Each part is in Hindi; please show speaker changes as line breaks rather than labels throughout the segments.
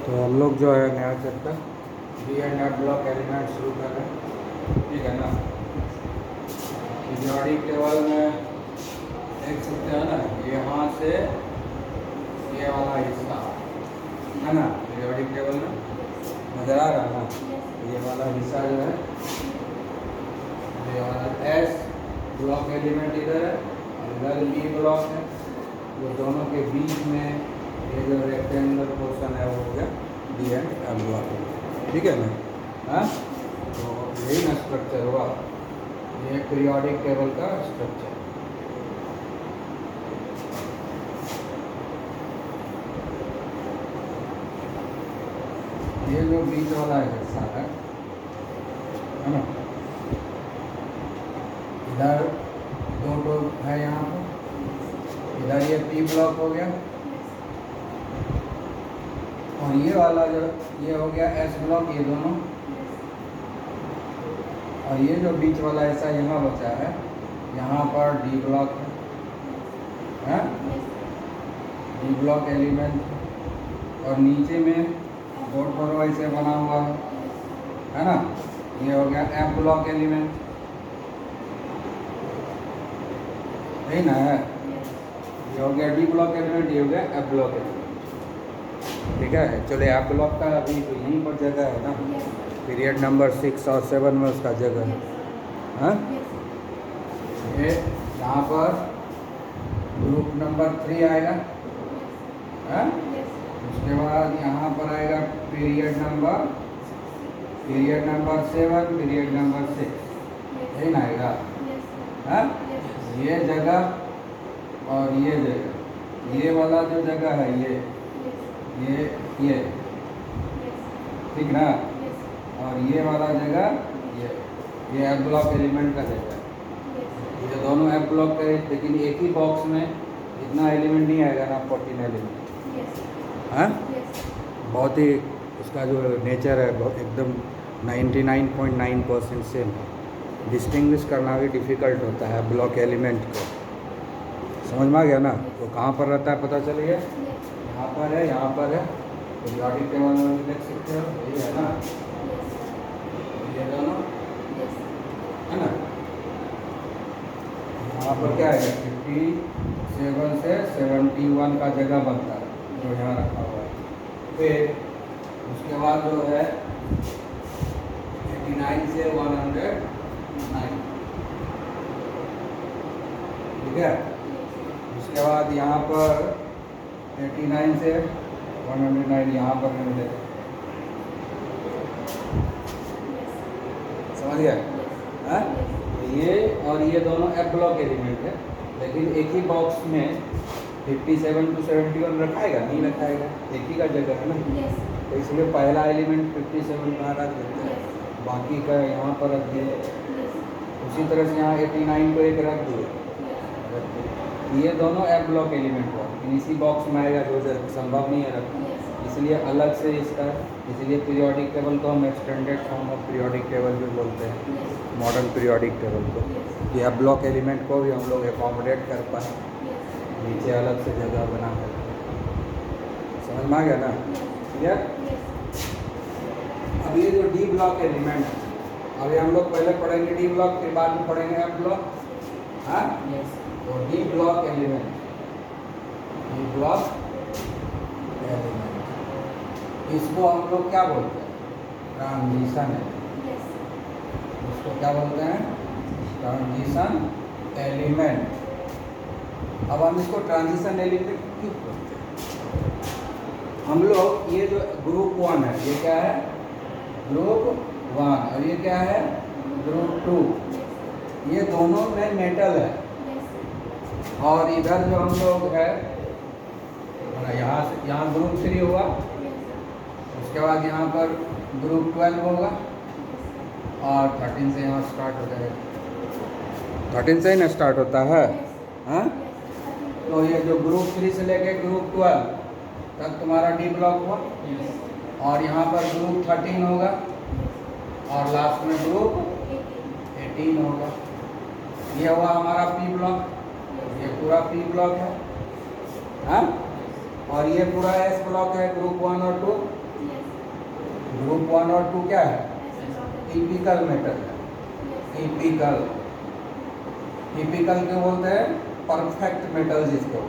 तो हम लोग जो है नया chapter B and F block element शुरू कर रहे हैं, ठीक है ना। पीरियोडिक टेबल में देख सकते हैं ना, यहाँ से ये वाला हिस्सा है ना, पीरियोडिक टेबल में नजर आ रहा है ना। ये वाला हिस्सा जो है, ये वाला एस ब्लॉक एलिमेंट इधर है और इधर बी ब्लॉक है। वो दोनों के बीच में ये जो रेक्टेंगुलर पोर्शन है वो हो गया डी एंड एफ ब्लॉक, ठीक है ना। हाँ, तो यही ना स्ट्रक्चर हुआ, ये पीरियोडिक टेबल का स्ट्रक्चर। ये जो बीच वाला हिस्सा है ना, इधर दो है यहाँ पर, इधर ये पी ब्लॉक हो गया और ये वाला जो ये हो गया एस ब्लॉक, ये दोनों। और ये जो बीच वाला हिस्सा यहाँ बचा है, यहाँ पर डी ब्लॉक है, डी ब्लॉक एलिमेंट। और नीचे में बोर्ड पर वैसे बना हुआ है ना, ये हो गया एफ ब्लॉक एलिमेंट, यही ना है। ये हो गया डी ब्लॉक एलिमेंट, ये हो गया एफ ब्लॉक एलिमेंट, ठीक है। चलिए एफ ब्लॉक का अभी तो यहीं पर जगह है ना, पीरियड नंबर 6 और 7 में उसका जगह है। हाँ, ये यहाँ पर ग्रुप नंबर 3 आएगा, है। उसके बाद यहाँ पर आएगा पीरियड नंबर 7, पीरियड नंबर 6, यही ना आएगा। हाँ, ये जगह और ये जगह, ये वाला जो जगह है ये ठीक ना। और ये वाला जगह ये एफ ब्लॉक एलिमेंट का जगह है। ये दोनों एफ ब्लॉक का, लेकिन एक ही बॉक्स में इतना एलिमेंट नहीं आएगा ना, 14 एलिमेंट। हाँ, बहुत ही उसका जो नेचर है बहुत एकदम 99.9% सेम है। डिस्टिंग्विश करना भी डिफ़िकल्ट होता है ब्लॉक एलिमेंट को, समझ में आ गया ना। तो कहाँ पर रहता है पता चलिए, यहाँ पर है, यहाँ पर है। पीरियोडिक टेबल में देख सकते हो, यही है ना, ये दोनों है ना। यहाँ पर क्या है, 57 से 71 का जगह बनता है जो यहाँ रखा हुआ है। फिर उसके बाद जो है 89 से 109, ठीक है। उसके बाद यहाँ पर 89 से 109 यहाँ पर मिले, समझ गया। हाँ, ये और ये दोनों एफ ब्लॉक एलिमेंट है, लेकिन एक ही बॉक्स में 57 to 71 रखाएगा नहीं रखाएगा, एक ही का जगह है ना। तो इसलिए पहला एलिमेंट 57 का रख देते हैं, बाकी का यहाँ पर रख दिए। उसी तरह से यहाँ 89 को एक रख दिए। ये दोनों एफ ब्लॉक एलिमेंट हुआ, लेकिन इसी बॉक्स में आएगा, जो संभव नहीं है रखना, इसलिए अलग से इसका। इसलिए पीरियोडिक टेबल को हम extended form of periodic table भी बोलते हैं, मॉडर्न पीरियोडिक टेबल को। कि एफ ब्लॉक एलिमेंट को भी हम लोग एकोमोडेट कर पाए, नीचे अलग से जगह बना कर। समझ में आ गया ना, क्लियर। अब ये जो डी ब्लॉक एलिमेंट है, अभी हम लोग पहले पढ़ेंगे डी ब्लॉक, फिर बाद में पढ़ेंगे एफ ब्लॉक। हाँ, तो D block element, D block element, इसको हम लोग क्या बोलते हैं, ट्रांजिशन एलिमेंट। इसको क्या बोलते हैं, ट्रांजिशन एलिमेंट। अब हम इसको ट्रांजिशन एलिमेंट क्यों बोलते हैं, हम लोग ये जो ग्रुप 1 है, ये क्या है, ग्रुप 1, और ये क्या है, ग्रुप 2, ये दोनों में मेटल है। और इधर जो हम लोग है, यहाँ से यहाँ ग्रुप 3 हुआ, उसके बाद यहाँ पर ग्रुप 12 होगा, और 13 से यहाँ स्टार्ट हो जाएगा। 13 से ही ना स्टार्ट होता है। हाँ, तो ये जो ग्रुप 3 से लेके ग्रुप 12 तक तुम्हारा डी ब्लॉक हुआ, और यहाँ पर ग्रुप 13 होगा, और लास्ट में ग्रुप 18 होगा। ये हुआ हमारा पी ब्लॉक, ये पूरा पी ब्लॉक है। हाँ, और ये पूरा एस ब्लॉक है, ग्रुप 1 और 2। ग्रुप 1 और 2 क्या है? टिपिकल मेटल है। टिपिकल क्यों बोलते हैं? परफेक्ट मेटल जिसको,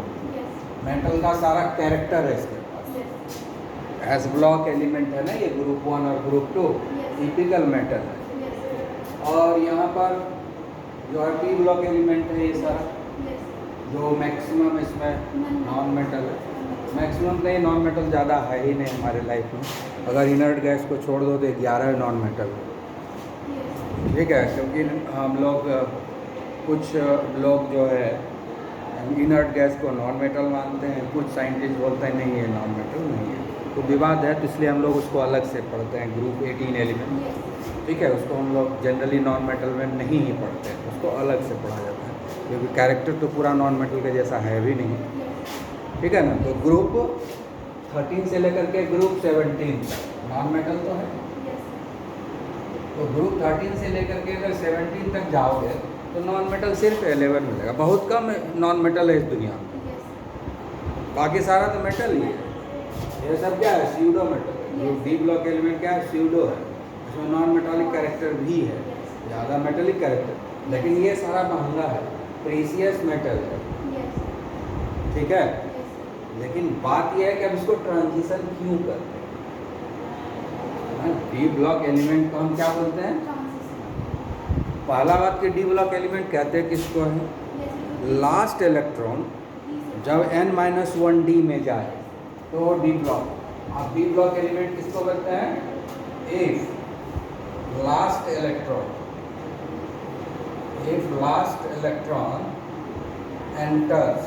मेटल का सारा कैरेक्टर है इसके पास। एस ब्लॉक एलिमेंट है ना ये, ग्रुप 1 और ग्रुप 2 टिपिकल मेटल है। और यहाँ पर जो है पी ब्लॉक एलिमेंट है ये सारा, जो मैक्सिमम इसमें नॉन मेटल है। मैक्सिमम नहीं, नॉन मेटल ज़्यादा है ही नहीं हमारे लाइफ में। अगर इनर्ट गैस को छोड़ दो तो 11 नॉन मेटल है, ठीक है। क्योंकि हम लोग कुछ लोग जो है इनर्ट गैस को नॉन मेटल मानते हैं, कुछ साइंटिस्ट बोलते हैं नहीं ये नॉन मेटल नहीं है, तो विवाद है। तो इसलिए हम लोग उसको अलग से पढ़ते हैं, ग्रुप 18 एलिमेंट, ठीक है। उसको हम लोग जनरली नॉन मेटल में नहीं ही पढ़ते हैं, उसको अलग से पढ़ा जाता है, क्योंकि कैरेक्टर तो पूरा नॉन मेटल के जैसा है भी नहीं, ठीक है ना। तो ग्रुप 13 से लेकर के ग्रुप 17 तक नॉन मेटल तो है। तो ग्रुप 13 से लेकर के अगर 17 तक जाओगे तो नॉन मेटल सिर्फ 11 मिलेगा। बहुत कम नॉन मेटल है इस दुनिया में, बाकी सारा तो मेटल ही है। ये सब क्या है? Pseudo metal. जो डी ब्लॉक एलिमेंट क्या है? स्यूडो है। इसमें नॉन मेटालिक कैरेक्टर भी है, ज़्यादा मेटालिक कैरेक्टर, लेकिन ये सारा महंगा है, प्रीसियस मेटल है, ठीक है। लेकिन बात यह है कि अब इसको ट्रांजिशन क्यों करते हैं? डी ब्लॉक एलिमेंट को हम क्या बोलते हैं? पहला बात कि डी ब्लॉक एलिमेंट कहते हैं किसको है? लास्ट इलेक्ट्रॉन जब n-1 डी में जाए तो डी ब्लॉक। अब डी ब्लॉक एलिमेंट किसको कहते हैं? If last electron enters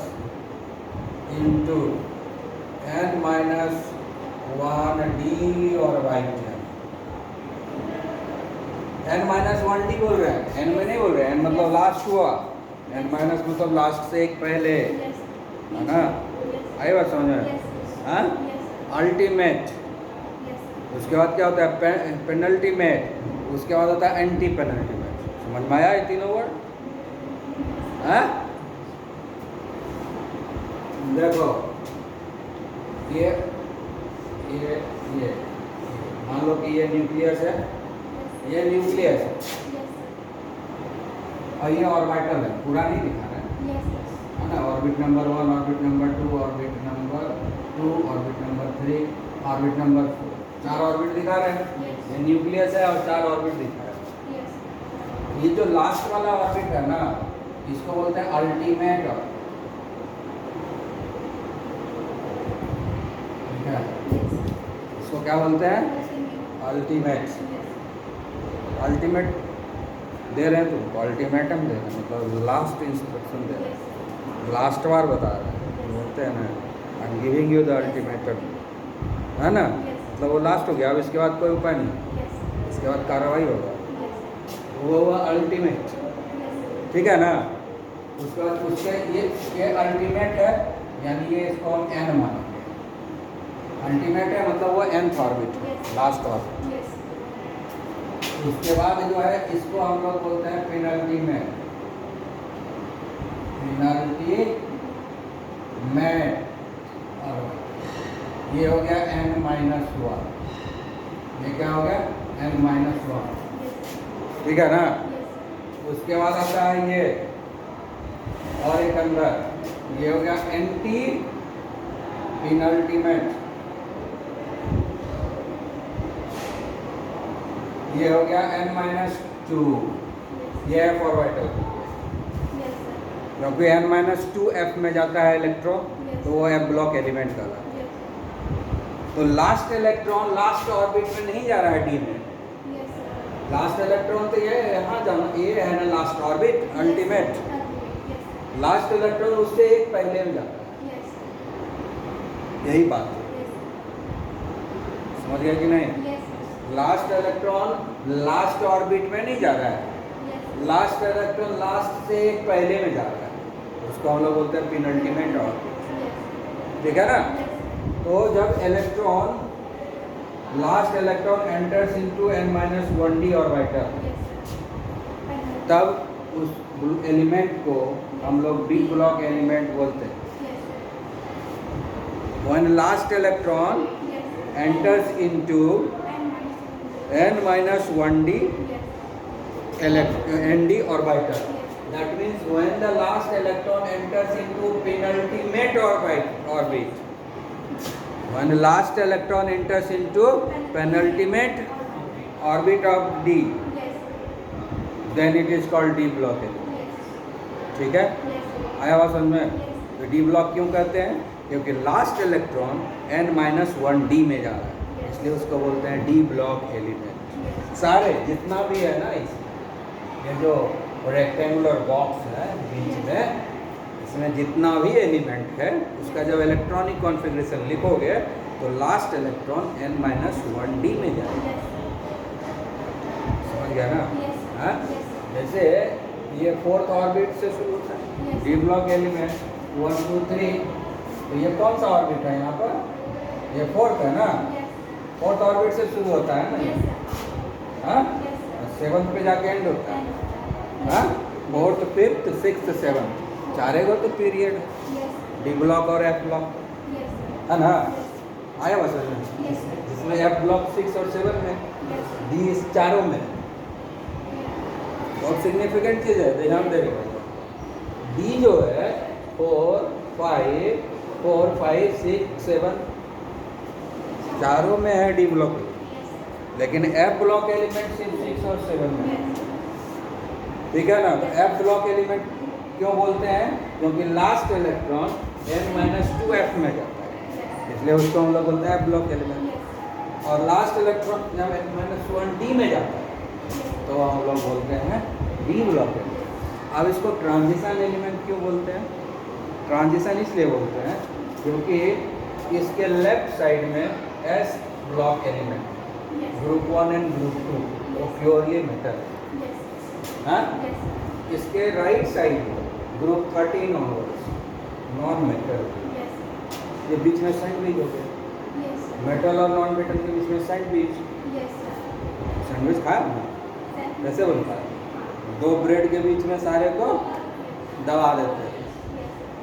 into n-1 d orbital. n-1 D बोल रहे हैं, n में नहीं बोल रहे हैं। n मतलब लास्ट हुआ, n माइनस मतलब लास्ट से एक पहले, है ना? आई बात समझ में? हाँ, अल्टीमेट। उसके बाद क्या होता है? पेनल्टीमेट। उसके बाद होता है एंटी पेनल्टीमेट। समझ में आया ये तीनों वर्ड? हाँ, देखो ये मान लो कि ये न्यूक्लियस है, ये न्यूक्लियस है और ये ऑर्बिटल है, पूरा नहीं दिखा रहा है ना। Orbit number 1, orbit number 2, orbit number 2, orbit number 3, orbit number 4, 4 orbit दिखा रहे हैं। ये न्यूक्लियस है और 4 ऑर्बिट दिखा रहे हैं। ये जो लास्ट वाला ऑर्बिट है ना, इसको बोलते हैं अल्टीमेट ऑर्बिट, ठीक है। इसको क्या बोलते हैं? अल्टीमेट। अल्टीमेट दे रहे हैं तुमको, अल्टीमेटम दे रहे हैं, मतलब लास्ट इंस्ट्रक्शन दे रहे हैं, लास्ट बार बता रहे हैं। बोलते हैं ना, I am giving you the ultimatum, है ना। मतलब वो लास्ट हो गया, अब इसके बाद कोई उपाय नहीं, इसके बाद कार्रवाई होगा, वो हुआ अल्टीमेट, ठीक है ना। उसके बाद उसके ये अल्टीमेट है, यानी ये इसको हम एन मानेंगे। अल्टीमेट है मतलब वो nth ऑर्बिट, लास्ट ऑर्बिट। उसके बाद जो है इसको हम लोग बोलते हैं पेनल्टीमेट। ये हो गया n-1, ये क्या हो गया? n-1, ठीक है ना। उसके बाद आता है ये और एक अंदर, ये हो गया एंटी पेनल्टीमेट, ये हो गया n-2, ये है ऑर्बिटल, क्योंकि n-2 f में जाता है इलेक्ट्रॉन, तो वो f ब्लॉक एलिमेंट का। तो लास्ट इलेक्ट्रॉन लास्ट ऑर्बिट में नहीं जा रहा है डी में, लास्ट इलेक्ट्रॉन तो ये यहाँ जाना, ये है ना last orbit, ultimate. Last electron उससे एक पहले में जाता है, यही बात है, समझ गया कि नहीं? लास्ट इलेक्ट्रॉन लास्ट ऑर्बिट में नहीं जा रहा है, लास्ट इलेक्ट्रॉन लास्ट से एक पहले में जा रहा है, उसको हम लोग बोलते हैं पेनल्टीमेट ऑर्बिट, ठीक है ना। तो जब last electron enters into n-1 d orbital, तब उस एलिमेंट को हम लोग डी ब्लॉक एलिमेंट बोलते हैं। When last electron enters into n-1d nd orbital. That means when the last electron enters into penultimate orbit, when the last electron enters into penultimate orbit of d, then it is called d block element. ठीक है, आया बात समझ में? तो डी ब्लॉक क्यों कहते हैं? क्योंकि लास्ट इलेक्ट्रॉन n-1d में जा रहा है, इसलिए उसको बोलते हैं डी ब्लॉक एलिमेंट। सारे जितना भी है ना, ये जो रेक्टेंगुलर बॉक्स है बीच में, इसमें जितना भी एलिमेंट है उसका जब इलेक्ट्रॉनिक कॉन्फ़िगरेशन लिखोगे तो लास्ट इलेक्ट्रॉन n-1d में जाएगा। समझ गया ना? हाँ, जैसे ये फोर्थ ऑर्बिट से शुरू होता है डी ब्लॉक एलिमेंट 1 2 3, तो ये कौन सा ऑर्बिट है यहाँ पर? ये फोर्थ है ना, फोर्थ ऑर्बिट से शुरू होता है ना ये, हाँ, सेवंथ पे जाके एंड होता है, हाँ, फोर्थ फिफ्थ सिक्स्थ सेवंथ, चारे को तो पीरियड डी ब्लॉक और एफ ब्लॉक है ना। आया बस जिसमें एफ ब्लॉक 6 और 7 में, डी इस चारों में। बहुत सिग्निफिकेंट चीज़ है, ध्यान देगा। डी जो है 4 5 6 7 चारों में है डी ब्लॉक, लेकिन एफ ब्लॉक एलिमेंट सिर्फ 6 और 7 में। ठीक है ना? तो एफ ब्लॉक एलिमेंट क्यों बोलते हैं? क्योंकि लास्ट इलेक्ट्रॉन n-2f में जाता है, इसलिए उसको हम लोग बोलते हैं एफ ब्लॉक एलिमेंट। और लास्ट इलेक्ट्रॉन जब n-1d में जाता है तो हम लोग बोलते हैं डी ब्लॉक एलिमेंट। अब इसको ट्रांजिशन एलिमेंट क्यों बोलते हैं? ट्रांजिशन इसलिए बोलते हैं क्योंकि इसके लेफ्ट साइड में S block element group 1 and group 2 वो प्योरली मेटल है, हाँ? इसके right side group 13 onwards non metal. ये बीच में सैंडविच हो गया, मेटल और नॉन मेटल के बीच में सैंडविच। सैंडविच खाया ना? कैसे बनता है? 2 ब्रेड के बीच में सारे को दबा देते हैं,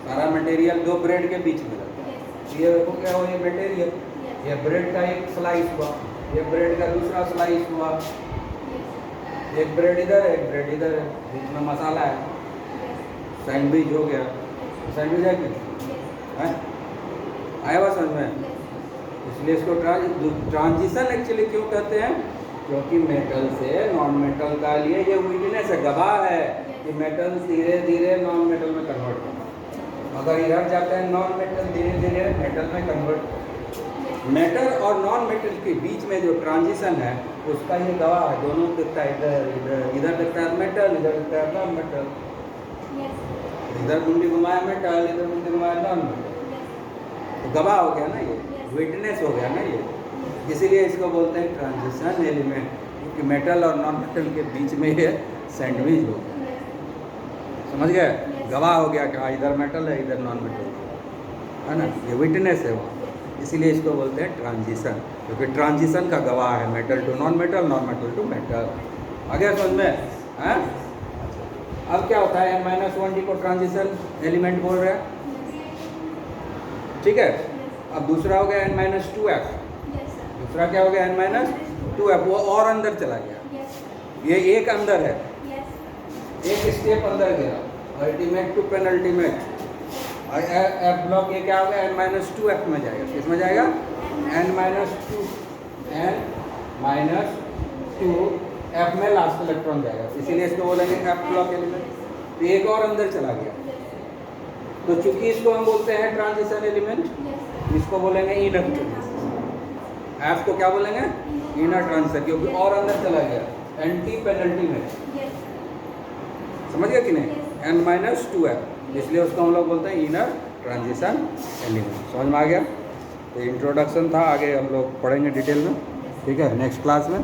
सारा मटेरियल 2 ब्रेड के बीच में रहता है। ये देखो क्या हो, ये मटेरियल, ये ब्रेड का एक स्लाइस हुआ, ये ब्रेड का दूसरा स्लाइस हुआ, एक ब्रेड इधर है, एक ब्रेड इधर है, बीच में मसाला है, सैंडविच हो गया। सैंडविच है कि आया बात समझ में? इसलिए इसको ट्रांजिशन एक्चुअली क्यों कहते हैं? क्योंकि मेटल से नॉन मेटल का लिए ये वीकनेस है, गवाह है कि मेटल धीरे धीरे नॉन मेटल में कन्वर्ट होता है। अगर इधर जाते हैं नॉन मेटल, धीरे धीरे मेटल में कन्वर्ट। मेटल और नॉन मेटल के बीच में जो ट्रांजिशन है उसका ये गवाह है। दोनों दिखता है, इधर दिखता है मेटल, इधर दिखता है नॉन मेटल, इधर मुंडी घुमाया मेटल, इधर मुंडी घुमाया नॉन मेटल, तो गवाह हो गया ना, ये विटनेस हो गया ना ये। इसीलिए इसको बोलते हैं ट्रांजिशन एलिमेंट, क्योंकि मेटल और नॉन मेटल के बीच में ये सैंडविच हो गया। समझ गए? गवाह हो गया कि हाँ इधर मेटल है, इधर नॉन मेटल है ना, ये विटनेस है वहाँ। इसीलिए इसको बोलते हैं ट्रांजिशन, क्योंकि ट्रांजिशन का गवाह है, metal to non metal, non metal to metal. आ गया समझ में? हाँ, अब क्या होता है? n-1d को ट्रांजिशन एलिमेंट बोल रहे हैं, ठीक है। अब दूसरा हो गया n-2f, दूसरा क्या हो गया? n-2f, वो और अंदर चला गया। ये एक अंदर है, एक स्टेप अंदर गया, ultimate to penultimate. F block ये क्या हो गया? n-2f में जाएगा। किस में जाएगा? n-2f में लास्ट इलेक्ट्रॉन जाएगा, इसीलिए इसको बोलेंगे एफ ब्लॉक एलिमेंट। तो एक और अंदर चला गया, तो चूंकि इसको हम बोलते हैं ट्रांजिशन एलिमेंट, इसको बोलेंगे इनर ट्रांजिशन। एफ को क्या बोलेंगे? इनर ट्रांजिशन, क्योंकि और अंदर चला गया, एंटी पेनल्टीमेट। समझ गया कि नहीं? n-2f, इसलिए उसको हम लोग बोलते हैं इनर ट्रांजिशन एलिमेंट। समझ में आ गया? तो इंट्रोडक्शन था, आगे हम लोग पढ़ेंगे डिटेल में, ठीक है, नेक्स्ट क्लास में।